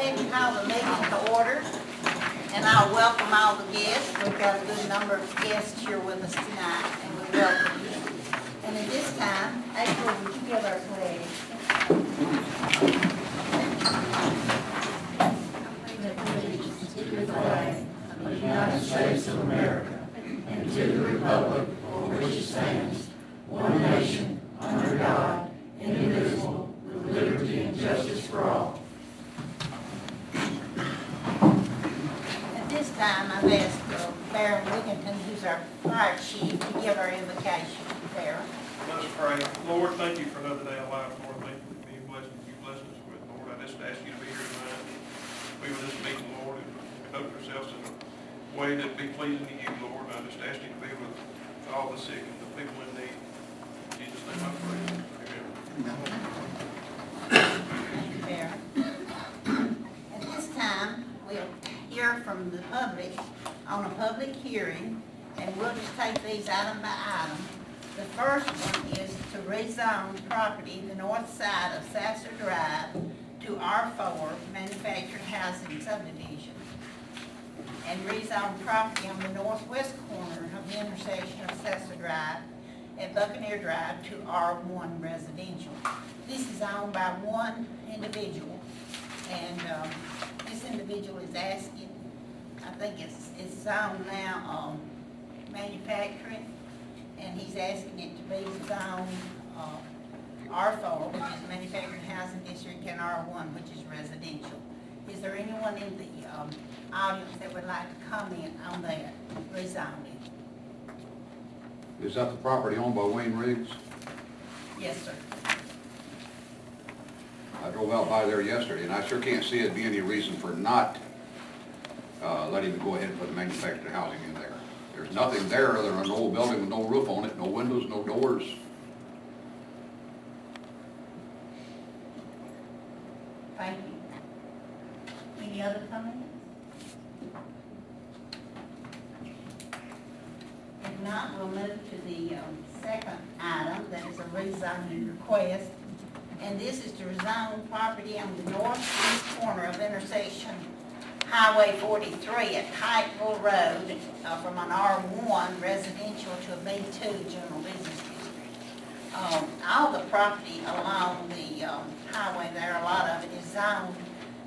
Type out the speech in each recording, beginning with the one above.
ahead and call the meeting to order, and I'll welcome all the guests. We've got a good number of guests here with us tonight, and we welcome you. And at this time, April, would you give our pledge? To the flag of the United States of America and to the republic for which it stands, one nation, under God, indivisible, with liberty and justice for all. At this time, I've asked Baron Wigginton, who's our fire chief, to give our invocation. Baron. Let us pray. Lord, thank you for another day of life, Lord. Thank you for being blessed you blessed us with, Lord. I just ask you to be here tonight. Be with this meeting, Lord, and conduct ourselves in a way that be pleasing to you, Lord. I just ask you to be with all the sick and the people in need. In Jesus' name I pray. Amen. Thank you, Baron. At this time, we'll hear from the public on a public hearing, and we'll just take these item by item. The first one is to rezone property the north side of Sasser Drive to R4 Manufactured Housing Subdivision, and rezone property on the northwest corner of the intersection of Sasser Drive and Buccaneer Drive to R1 Residential. This is owned by one individual, and this individual is asking, I think it's zoned now manufacturing, and he's asking it to be zoned R4, which is Manufactured Housing District, and R1, which is residential. Is there anyone in the audience that would like to comment on that rezoning? Is that the property owned by Wayne Riggs? Yes, sir. I drove out by there yesterday, and I sure can't see it be any reason for not letting him go ahead and put the manufactured housing in there. There's nothing there other than an old building with no roof on it, no windows, no doors. Thank you. Any other comments? If not, we'll move to the second item, that is a rezoning request. And this is to rezone property on the northeast corner of intersection Highway 43 at Pikeville Road from an R1 residential to a B2 general business district. All the property along the highway there, a lot of it is zoned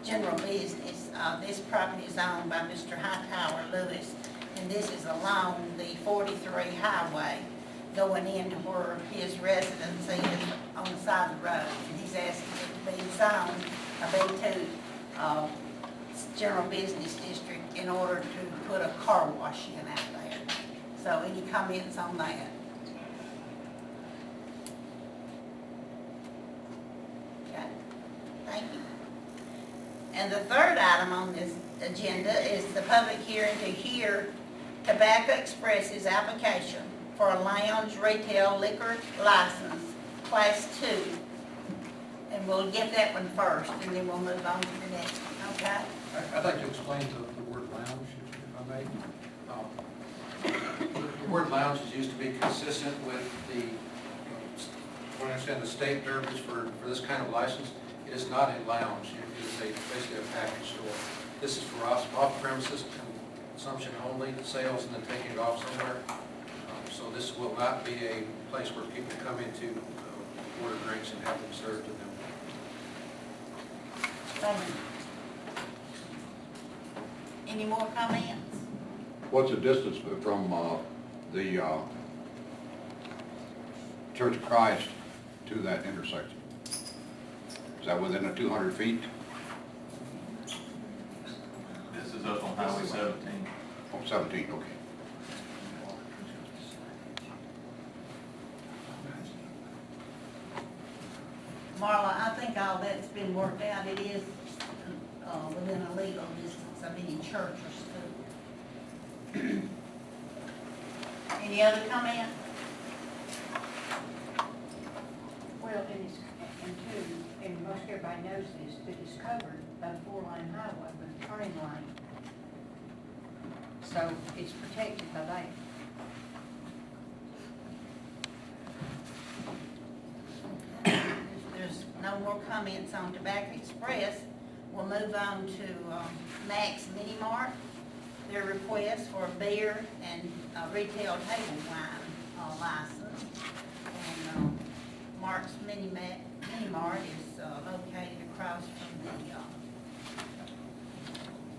general business. This property is owned by Mr. Hightower Lewis, and this is along the 43 highway going into where his residence is on the side of the road. And he's asking it to be zoned a B2 general business district in order to put a car wash in out there. So any comments on that? Okay, thank you. And the third item on this agenda is the public hearing to hear Tobacco Express's application for a lounge retail liquor license, Class 2. And we'll get that one first, and then we'll move on to the next one, okay? I'd like to explain the word lounge, if I may. The word lounge is used to be consistent with the, when I understand the state verbiage for this kind of license. It is not a lounge, it is basically a package store. This is for off-premises consumption only, sales and then taking it off somewhere. So this will not be a place where people come in to order drinks and have them served to them. Thank you. Any more comments? What's the distance from the Church of Christ to that intersection? Is that within 200 feet? This is up on Highway 17. Oh, 17, okay. Marla, I think all that's been worked out. It is within a legal distance of any church or school. Any other comment? Well, and most everybody knows this, that it's covered by the 4-lane highway with the turning lane. So it's protected by that. If there's no more comments on Tobacco Express, we'll move on to Max Mini Mart. Their request for a beer and retail table wine license. And Mark's Mini Mart is located across from the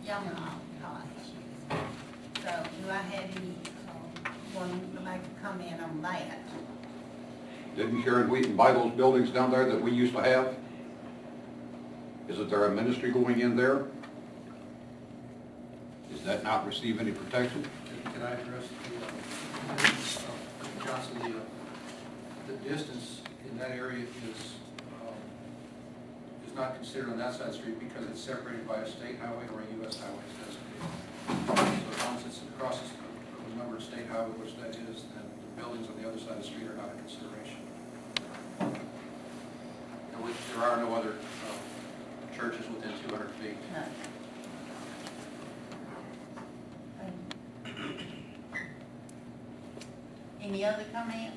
Yamaha College. So do I have anyone to make a comment on that? Didn't Karen Wheaton buy those buildings down there that we used to have? Isn't there a ministry going in there? Does that not receive any protection? Can I address Johnson, the distance in that area is not considered on that side of the street because it's separated by a state highway or a U.S. highway designated. So as long as it's across a numbered state highway, which that is, then the buildings on the other side of the street are not a consideration. And there are no other churches within 200 feet. No. Any other comment?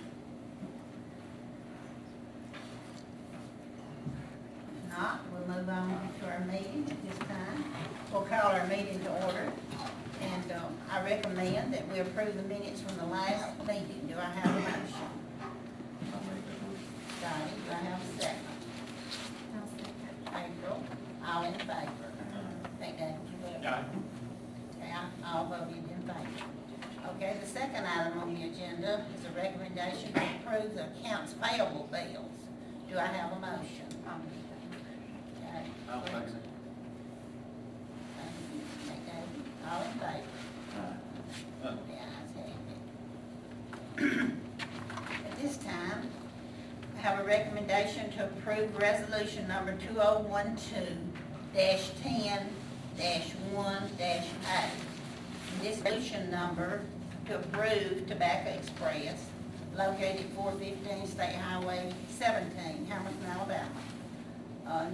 If not, we'll move on to our meeting at this time. We'll call our meeting to order. And I recommend that we approve the minutes from the last meeting. Do I have a motion? Donnie, do I have a second? April, all in favor? Thank you. Aye. Okay, all voted in favor. Okay, the second item on the agenda is a recommendation to approve the accounts payable bills. Do I have a motion? Okay. I'll second it. Thank you. McDavid, all in favor? The ayes have it. At this time, I have a recommendation to approve resolution number 2012-10-1-A. This resolution number to approve Tobacco Express located 415 State Highway 17, Hamilton, Alabama.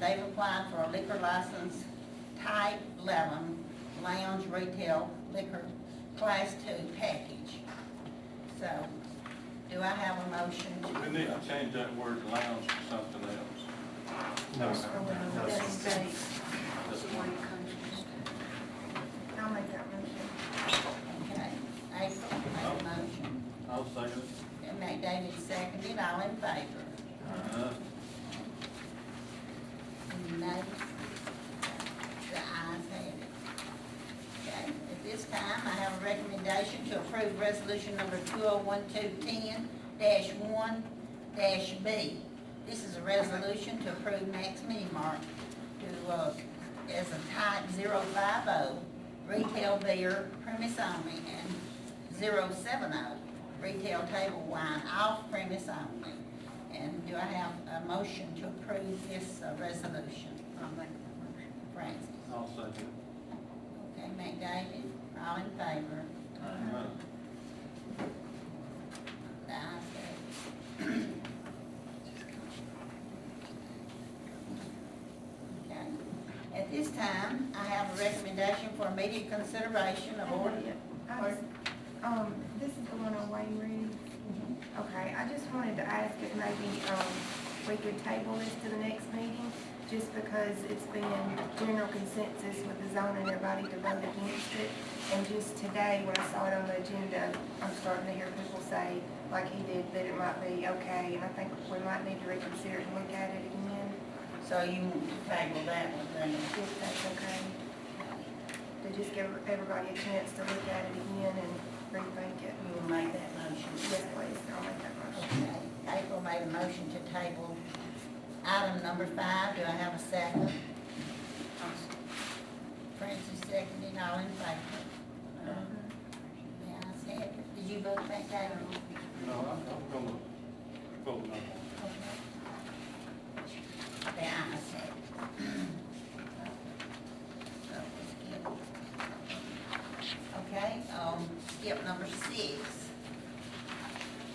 They've applied for a liquor license type 11 lounge retail liquor class 2 package. So, do I have a motion to? We need to change that word lounge to something else. No. That's state. I'll make that motion. Okay, April made a motion, I'll second it. and McDavid seconded, all in favor? Any nays? The ayes have it. Okay, at this time, I have a recommendation to approve resolution number 2012-10-1-B. This is a resolution to approve Max Mini Mart to, as a type 050 retail beer premise only and 070 retail table wine off premise only. And do I have a motion to approve this resolution? I'll make that motion. Francis? I'll second Okay, McDavid, all in favor? it. The ayes have it. Okay. At this time, I have a recommendation for immediate consideration of order. This is the one on Wayne Reed. Okay, I just wanted to ask if maybe, we could table this to the next meeting, just because it's been general consensus with the zoning, everybody to vote against it. And just today, when I saw it on the agenda, I'm starting to hear people say, like he did, that it might be okay, and I think we might need to reconsider and look at it again, So you want to table that one then? if that's okay. To just give everybody a chance to look at it again and rethink it. You will make that motion? Yes, please, I'll make that motion. Okay. April made a motion to table item number 5. Do I have a second? Francis seconded, all in favor? The ayes have it. Did you vote back there? No, I'm gonna vote no. The ayes have it. So, skip. Okay, skip number 6.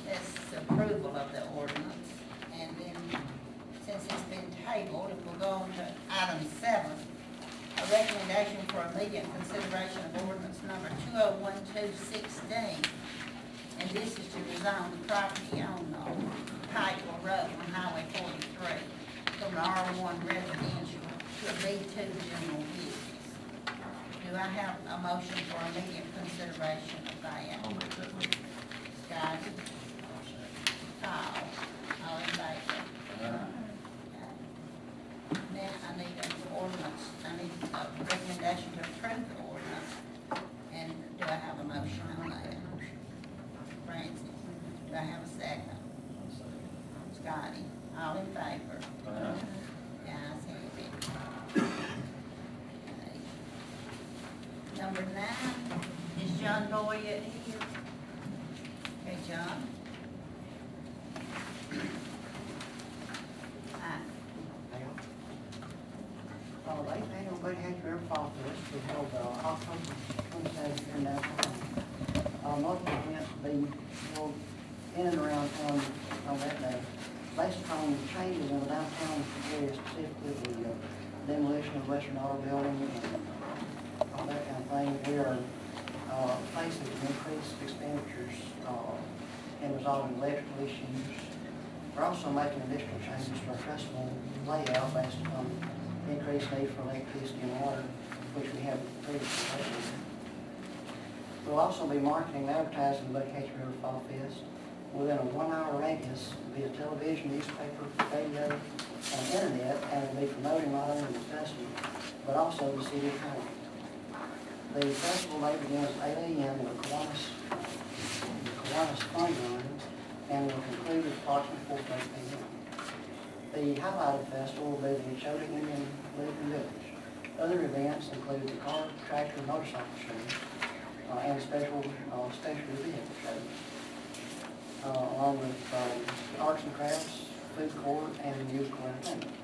That's approval of the ordinance. And then, since it's been tabled, it will go on to item 7. A recommendation for immediate consideration of ordinance number 2012-16. And this is to rezone the property on Pikeville Road on Highway 43 from the R1 residential to lead to general business. Do I have a motion for immediate consideration of that? I'll make that motion. Scotty? Kyle? All in favor? Now, I need an ordinance, I need a recommendation to approve the ordinance, and do I have a motion on that? Francis, do I have a second? Scotty, all in favor? Guys, have it. Okay. Number 9, is John Boyd here? Okay, John? Aye. Late night on Buddy Hatch River Fall Fest, we held October 27th here in downtown. Most of the events will be held in and around town on that day. Based upon changes in the downtown area, specifically the demolition of Western Auto Building and all that kind of thing, we are facing increased expenditures in resolving electrical issues. We're also making additional changes to our festival layout based upon increased need for electricity and water, which we have previously had. We'll also be marketing and advertising the Buddy Hatch River Fall Fest within a 1-hour radius via television, newspaper, radio, and internet, and we'll be promoting not only the festival, but also the city of Hamilton. The festival day begins at 8 a.m. with Kiwanis Fun Run, and will conclude at approximately 4:30 p.m. The highlight of the festival will be the Chota Indian League and Village. Other events include the car, tractor, and motorcycle show, and special vehicle shows, along with arts and crafts, food court, and musical entertainment.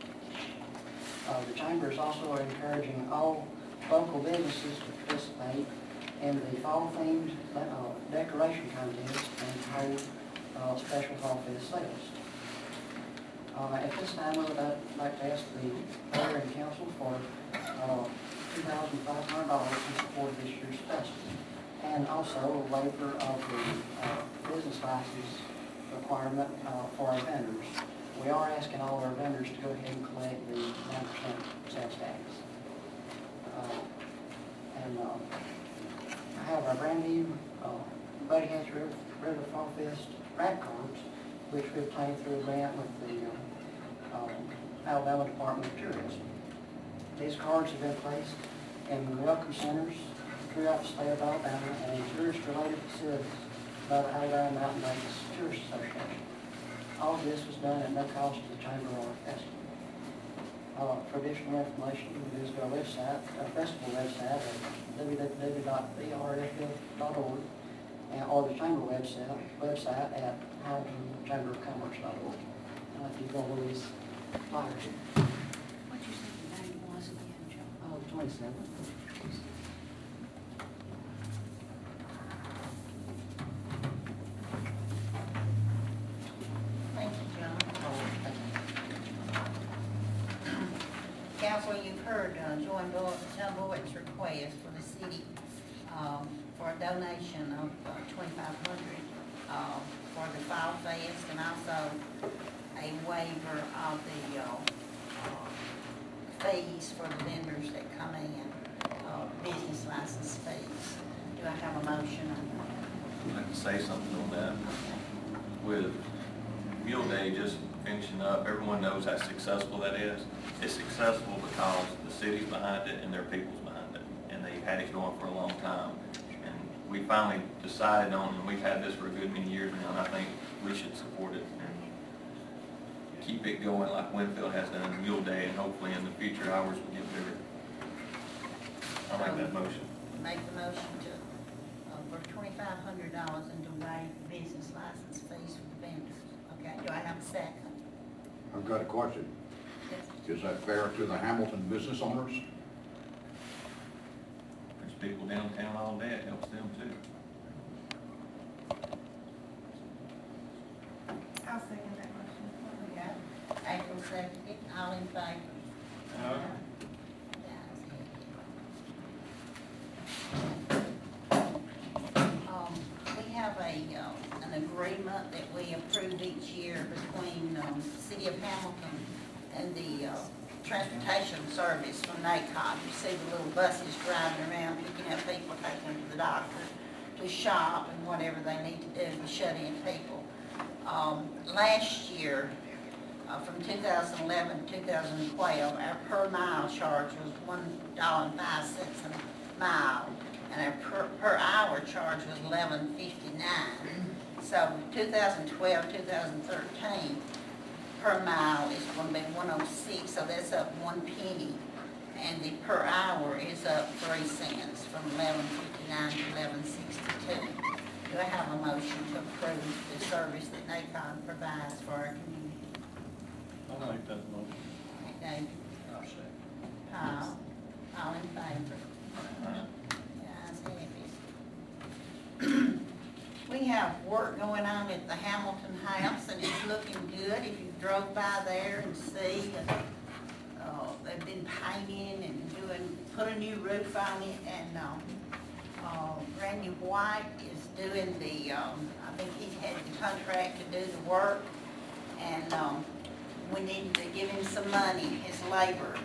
The chamber is also encouraging all local businesses to participate in the fall-themed decoration contest and hold special fall fest sales. At this time, we would like to ask the mayor and council for $2,500 in support of this year's festival, and also a waiver of the business license requirement for our vendors. We are asking all our vendors to go ahead and collect the 9% sales tax. I have our brand new Buddy Hatch River Fall Fest rap cards, which we obtained through a grant with the Alabama Department of Tourism. These cards have been placed in welcome centers throughout the state of Alabama and in tourist-related facilities by the Alabama Mountain Lakes Tourist Association. All of this was done at no cost to the Chamber or our festival. For additional information, you can visit our website, our festival website at www.brff.org or the Chamber website at hamiltonchamberofcommerce.org. If you go over these flyers. What you said the name was again, John? 27. Thank you, John. Council, you've heard John Boyd's request for the city for a donation of $2,500 for the Fall Fest, and also a waiver of the fees for the vendors that come in, business license fees. Do I have a motion on that? I'd like to say something on that. With Mule Day just finishing up, everyone knows how successful that is. It's successful because the city's behind it and their people's behind it, and they've had it going for a long time. And we finally decided on, and we've had this for a good many years now, and I think we should support it and keep it going like Winfield has done in Mule Day, and hopefully in the future hours will get bigger. I'll make that motion. Make the motion to, for $2,500 and to waive business license fees for the vendors. Okay, do I have a second? I've got a question. Yes. Is that fair to the Hamilton business owners? There's people downtown all day, it helps them too. I'll second that motion. Okay, April seconded, all in favor? We have an agreement that we approve each year between the City of Hamilton and the transportation service from NACOG. You see the little buses driving around, picking up people, taking them to the doctor, to shop, and whatever they need to do to shut in people. Last year, from 2011 to 2012, our per mile charge was $1.05 a mile, and our per hour charge was $11.59. So 2012, 2013, per mile is going to be 106, so that's up 1 penny, and the per hour is up 3 cents from 11.59 to 11.62. Do I have a motion to approve the service that NACOG provides for our community? I'll make that motion. David? I'll say. Paul? All in favor? Ayes have it. We have work going on at the Hamilton House, and it's looking good. If you drove by there and see, they've been painting and put a new roof on it, and Randy White is doing I think he had the contract to do the work, and we need to give him some money, his labor.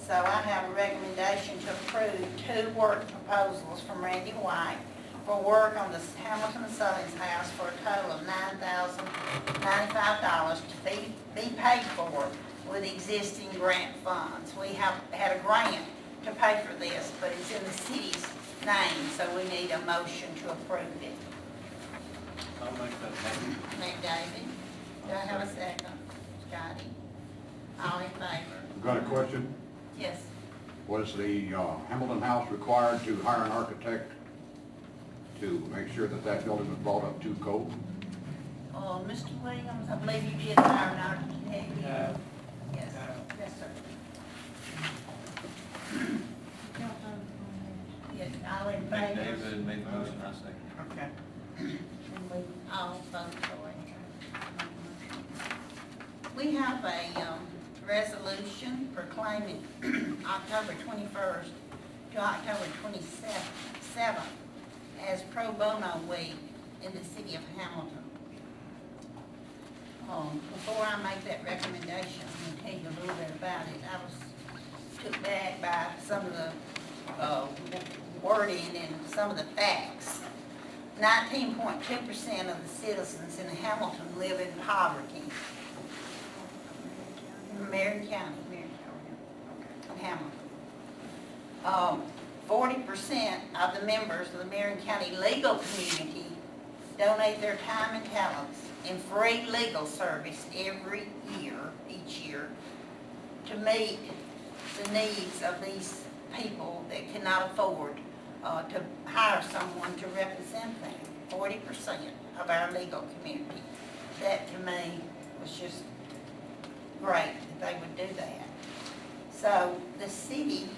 So I have a recommendation to approve 2 work proposals from Randy White for work on the Hamilton Southern's House for a total of $9,095 to be paid for with existing grant funds. We have had a grant to pay for this, but it's in the city's name, so we need a motion to approve it. I'll make that motion. McDavid, do I have a second? Scotty? All in favor? Got a question? Yes. Was the Hamilton House required to hire an architect to make sure that that building was brought up to code? Mr. Williams, I believe you did hire an architect. Yeah. Yes, yes, sir. Yes, all in favor? David made the motion, I second. Okay. And we all vote for it. We have a resolution proclaiming October 21st to October 27th as Pro Bono Week in the city of Hamilton. Before I make that recommendation, I'm going to tell you a little bit about it. I was took back by some of the wording and some of the facts. 19.2% of the citizens in Hamilton live in poverty. Marion County, in Hamilton. 40% of the members of the Marion County legal community donate their time and talents in free legal service each year, to meet the needs of these people that cannot afford to hire someone to represent them. 40% of our legal community. That to me was just great that they would do that. So the city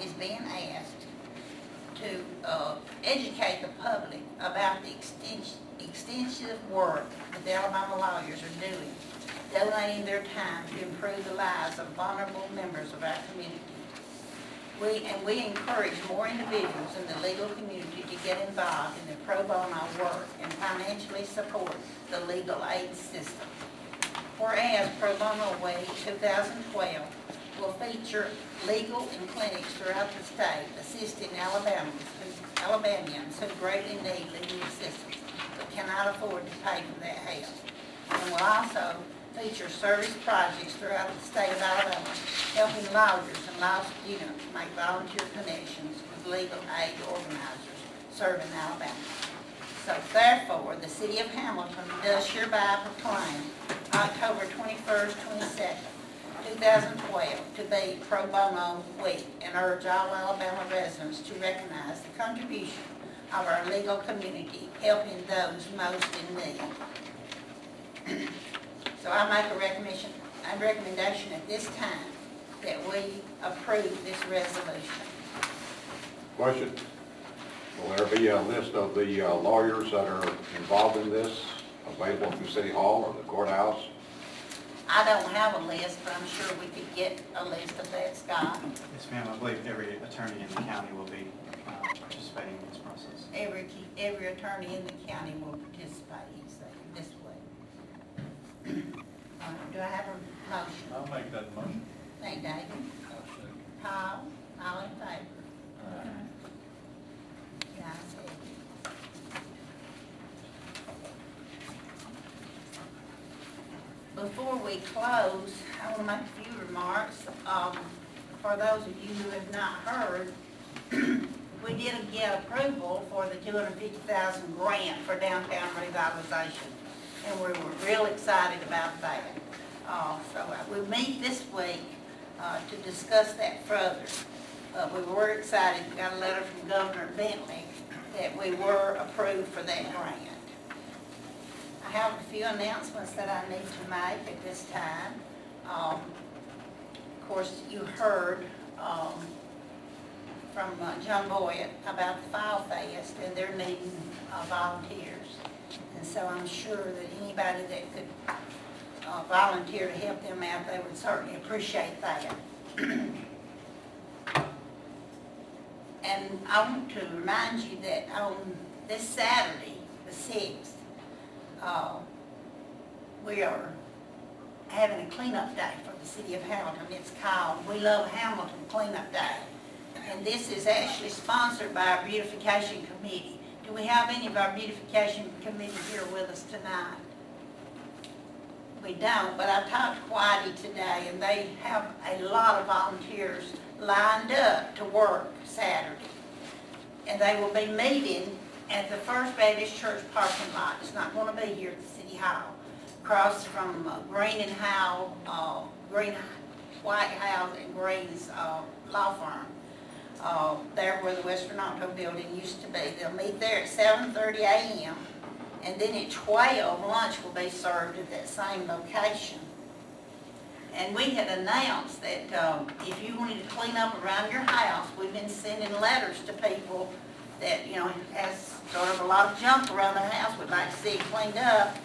is being asked to educate the public about the extensive work that the Alabama lawyers are doing, donating their time to improve the lives of vulnerable members of our community. We encourage more individuals in the legal community to get involved in the pro bono work and financially support the legal aid system. Whereas Pro Bono Week 2012 will feature legal and clinics throughout the state assisting Alabamians who greatly need legal assistance but cannot afford to pay for that help. And will also feature service projects throughout the state of Alabama, helping lawyers and law students make volunteer connections with legal aid organizers serving Alabama. So therefore, the city of Hamilton does hereby proclaim October 21st, 22nd, 2012 to be Pro Bono Week and urge all Alabama residents to recognize the contribution of our legal community helping those most in need. So I make a recommendation at this time that we approve this resolution. Question? Will there be a list of the lawyers that are involved in this available through City Hall or the courthouse? I don't have a list, but I'm sure we could get a list of that, Scott. Yes, ma'am. I believe every attorney in the county will be participating in this process. Every attorney in the county will participate, he said, this way. Do I have a motion? I'll make that motion. Nate Dagan, Paul, all in favor? Yeah, I see. Before we close, I want to make a few remarks. For those of you who have not heard, we did get approval for the $250,000 grant for downtown revitalization, and we were real excited about that. We meet this week to discuss that further. We were excited. We got a letter from Governor Bentley that we were approved for that grant. I have a few announcements that I need to make at this time. Of course, you heard from John Boyd about the File Fest, and they're needing volunteers. And so I'm sure that anybody that could volunteer to help them out, they would certainly appreciate that. And I want to remind you that on this Saturday, the 6th, we are having a cleanup day for the city of Hamilton. It's called We Love Hamilton Cleanup Day. And this is actually sponsored by our beautification committee. Do we have any of our beautification committee here with us tonight? We don't, but I talked to Whitey today, and they have a lot of volunteers lined up to work Saturday. And they will be meeting at the First Baptist Church parking lot. It's not going to be here at the City Hall. Across from Green and Howell, White House and Green's law firm. There where the Western Auto Building used to be. They'll meet there at 7:30 a.m. and then at 12, lunch will be served at that same location. And we had announced that if you wanted to clean up around your house, we've been sending letters to people that, you know, has sort of a lot of junk around their house, we'd like to see it cleaned up.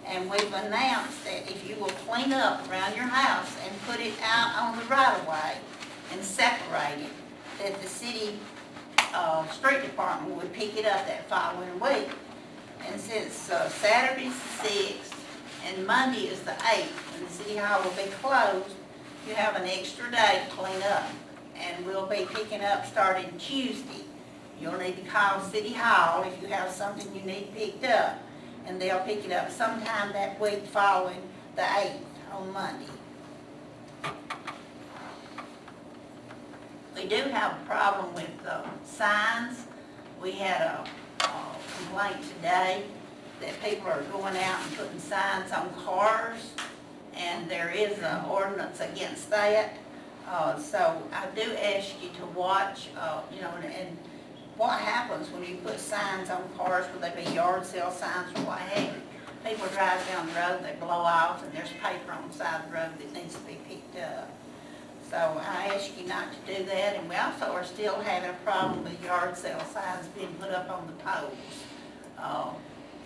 And we've announced that if you will clean up around your house and put it out on the right-of-way and separate it, that the city street department would pick it up that following week. And since Saturday's the 6th and Monday is the 8th, and the city hall will be closed, you have an extra day to clean up. And we'll be picking up starting Tuesday. You'll need to call City Hall if you have something you need picked up. And they'll pick it up sometime that week following the 8th on Monday. We do have a problem with signs. We had a complaint today that people are going out and putting signs on cars, and there is an ordinance against that. So I do ask you to watch, you know, and what happens when you put signs on cars, whether they be yard sale signs or what have you. People drive down the road, they blow off, and there's paper on the side of the road that needs to be picked up. So I ask you not to do that, and we also are still having a problem with yard sale signs being put up on the poles.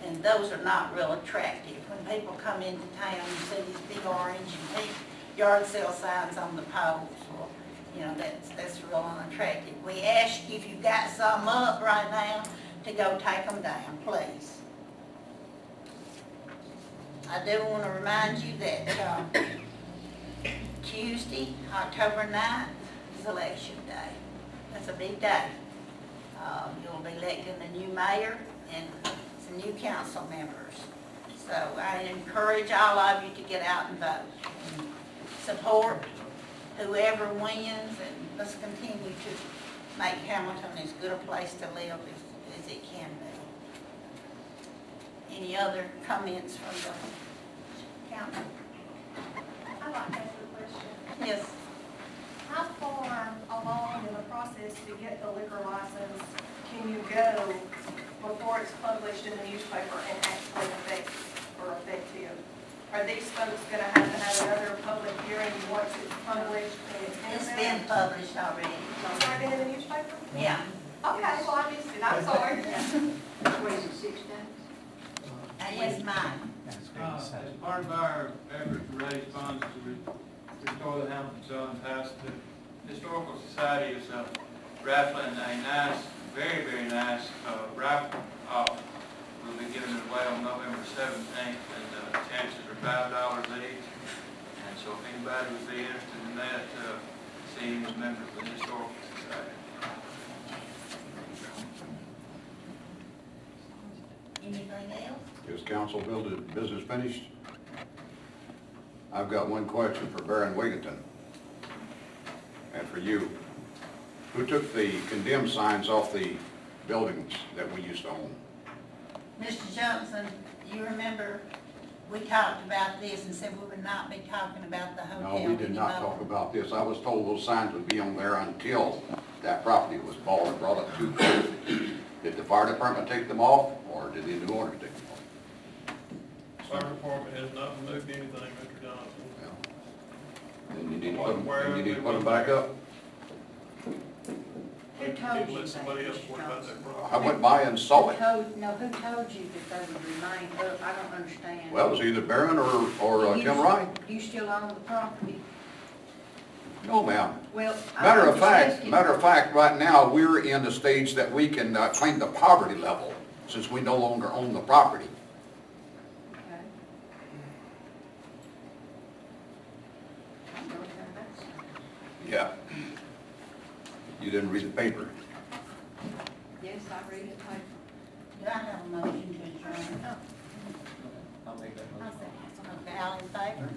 And those are not real attractive. When people come into town, you see these big orange and pink yard sale signs on the poles. Well, you know, that's real unattractive. We ask you, if you've got some up right now, to go take them down, please. I do want to remind you that Tuesday, October 9th, is Election Day. That's a big day. You'll be electing a new mayor and some new council members. So I encourage all of you to get out and vote. And support whoever wins, and let's continue to make Hamilton as good a place to live as it can be. Any other comments from the council? I'd like to ask a question. Yes. How far along in the process to get the liquor license can you go before it's published in the newspaper and actually effective? Are these folks going to have another public hearing once it's published and it's It's in been there? published already. It's already been in the newspaper? Yeah. Okay, well, I missed it, I'm sorry. What is it, 6 days? Yes, mine. As part of our effort to raise funds to restore the Hamilton Children's House, the Historical Society is raffling a nice, very, very nice raffle off. We'll be giving it away on November 17th, and chances are $5 each. And So if anybody would be interested in that, see him as a member of the Historical Society. Anything else? Is council business finished? I've got one question for Baron Wiggington. And for you. Who took the condemned signs off the buildings that we used to own? Mr. Johnson, you remember, we talked about this and said we would not be talking about the hotel No, anymore. we did not talk about this. I was told those signs would be on there until that property was bought and brought up to code. Did the fire department take them off, or did the new owners take them off? Fire department has not removed anything, Mr. Johnson. Then you need to put them back up. Who told you Let that, somebody else Mr. worry about Johnson? that I problem. went by and saw Who it. told, no, who told you that they would remain up? I don't understand. Well, it was either Baron or You- Tim Wright. You still own the property? No, ma'am. Well, Matter I'm of just asking. fact, right now, we're in the stage that we can claim the poverty level, since we no longer own the property. Okay. I'm going to turn that side. Yeah. You didn't read the paper. Yes, I read it paper. Do I have a motion to adjourn? I'll make that motion. Okay, all in favor?